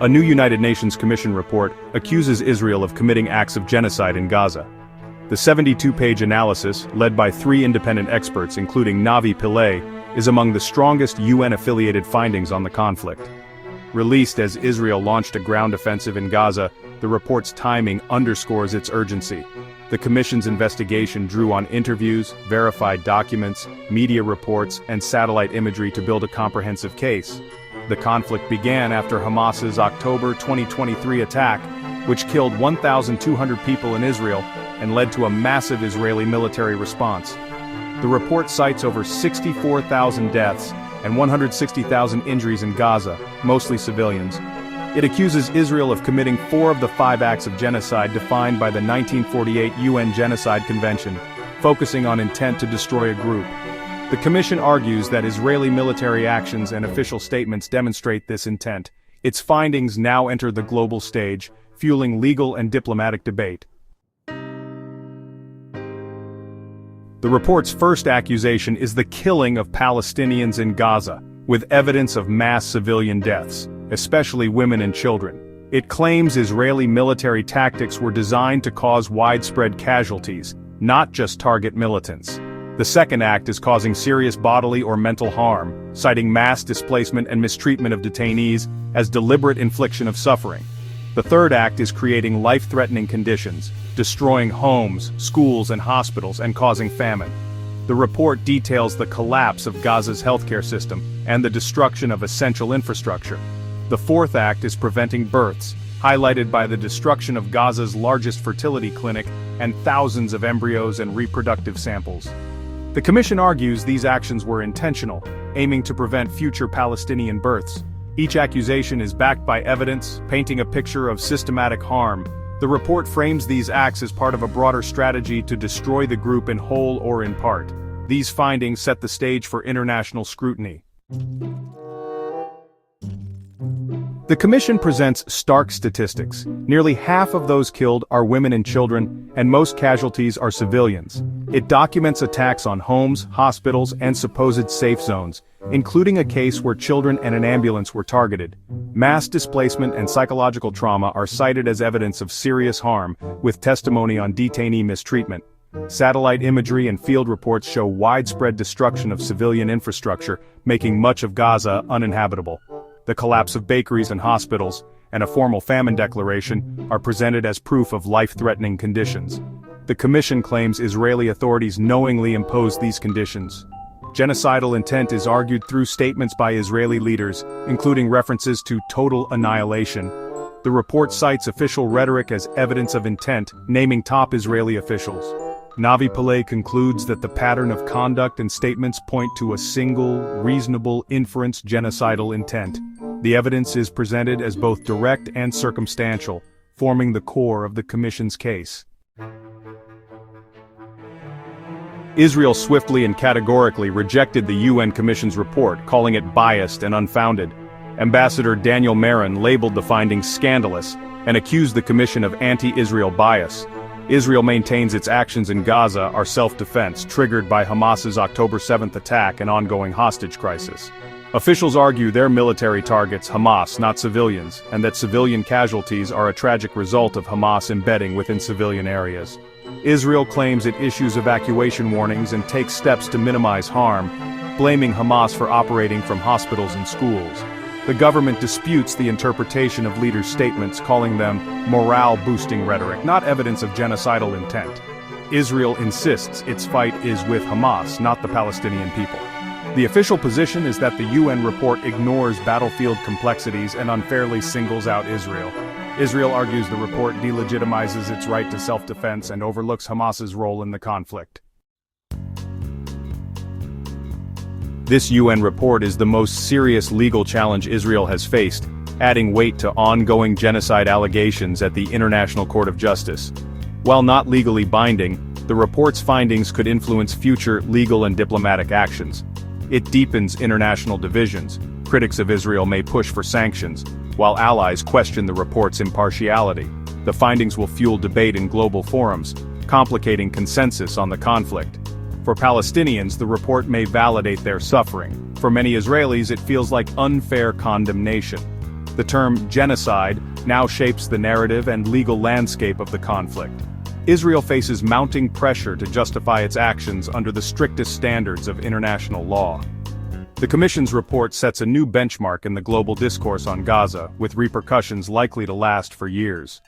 A new United Nations Commission report accuses Israel of committing acts of genocide in Gaza. The 72-page analysis, led by 3 independent experts including Navi Pillay, is among the strongest UN-affiliated findings on the conflict. Released as Israel launched a ground offensive in Gaza, the report's timing underscores its urgency. The Commission's investigation drew on interviews, verified documents, media reports, and satellite imagery to build a comprehensive case. The conflict began after Hamas's October 2023 attack, which killed 1,200 people in Israel and led to a massive Israeli military response. The report cites over 64,000 deaths and 160,000 injuries in Gaza, mostly civilians. It accuses Israel of committing 4 of the 5 acts of genocide defined by the 1948 UN Genocide Convention, focusing on intent to destroy a group. The Commission argues that Israeli military actions and official statements demonstrate this intent. Its findings now enter the global stage, fueling legal and diplomatic debate. The report's first accusation is the killing of Palestinians in Gaza, with evidence of mass civilian deaths, especially women and children. It claims Israeli military tactics were designed to cause widespread casualties, not just target militants. The second act is causing serious bodily or mental harm, citing mass displacement and mistreatment of detainees as deliberate infliction of suffering. The third act is creating life-threatening conditions, destroying homes, schools, and hospitals, and causing famine. The report details the collapse of Gaza's healthcare system and the destruction of essential infrastructure. The fourth act is preventing births, highlighted by the destruction of Gaza's largest fertility clinic and thousands of embryos and reproductive samples. The Commission argues these actions were intentional, aiming to prevent future Palestinian births. Each accusation is backed by evidence, painting a picture of systematic harm. The report frames these acts as part of a broader strategy to destroy the group in whole or in part. These findings set the stage for international scrutiny. The Commission presents stark statistics. Nearly half of those killed are women and children, and most casualties are civilians. It documents attacks on homes, hospitals, and supposed safe zones, including a case where children and an ambulance were targeted. Mass displacement and psychological trauma are cited as evidence of serious harm, with testimony on detainee mistreatment. Satellite imagery and field reports show widespread destruction of civilian infrastructure, making much of Gaza uninhabitable. The collapse of bakeries and hospitals, and a formal famine declaration, are presented as proof of life-threatening conditions. The Commission claims Israeli authorities knowingly imposed these conditions. Genocidal intent is argued through statements by Israeli leaders, including references to total annihilation. The report cites official rhetoric as evidence of intent, naming top Israeli officials. Navi Pillay concludes that the pattern of conduct and statements point to a single, reasonable inference: genocidal intent. The evidence is presented as both direct and circumstantial, forming the core of the Commission's case. Israel swiftly and categorically rejected the UN Commission's report, calling it biased and unfounded. Ambassador Daniel Marin labeled the findings scandalous and accused the Commission of anti-Israel bias. Israel maintains its actions in Gaza are self-defense, triggered by Hamas's October 7th attack and ongoing hostage crisis. Officials argue their military targets Hamas, not civilians, and that civilian casualties are a tragic result of Hamas embedding within civilian areas. Israel claims it issues evacuation warnings and takes steps to minimize harm, blaming Hamas for operating from hospitals and schools. The government disputes the interpretation of leaders' statements, calling them morale-boosting rhetoric, not evidence of genocidal intent. Israel insists its fight is with Hamas, not the Palestinian people. The official position is that the UN report ignores battlefield complexities and unfairly singles out Israel. Israel argues the report delegitimizes its right to self-defense and overlooks Hamas's role in the conflict. This UN report is the most serious legal challenge Israel has faced, adding weight to ongoing genocide allegations at the International Court of Justice. While not legally binding, the report's findings could influence future legal and diplomatic actions. It deepens international divisions. Critics of Israel may push for sanctions, while allies question the report's impartiality. The findings will fuel debate in global forums, complicating consensus on the conflict. For Palestinians, the report may validate their suffering. For many Israelis, it feels like unfair condemnation. The term genocide now shapes the narrative and legal landscape of the conflict. Israel faces mounting pressure to justify its actions under the strictest standards of international law. The Commission's report sets a new benchmark in the global discourse on Gaza, with repercussions likely to last for years.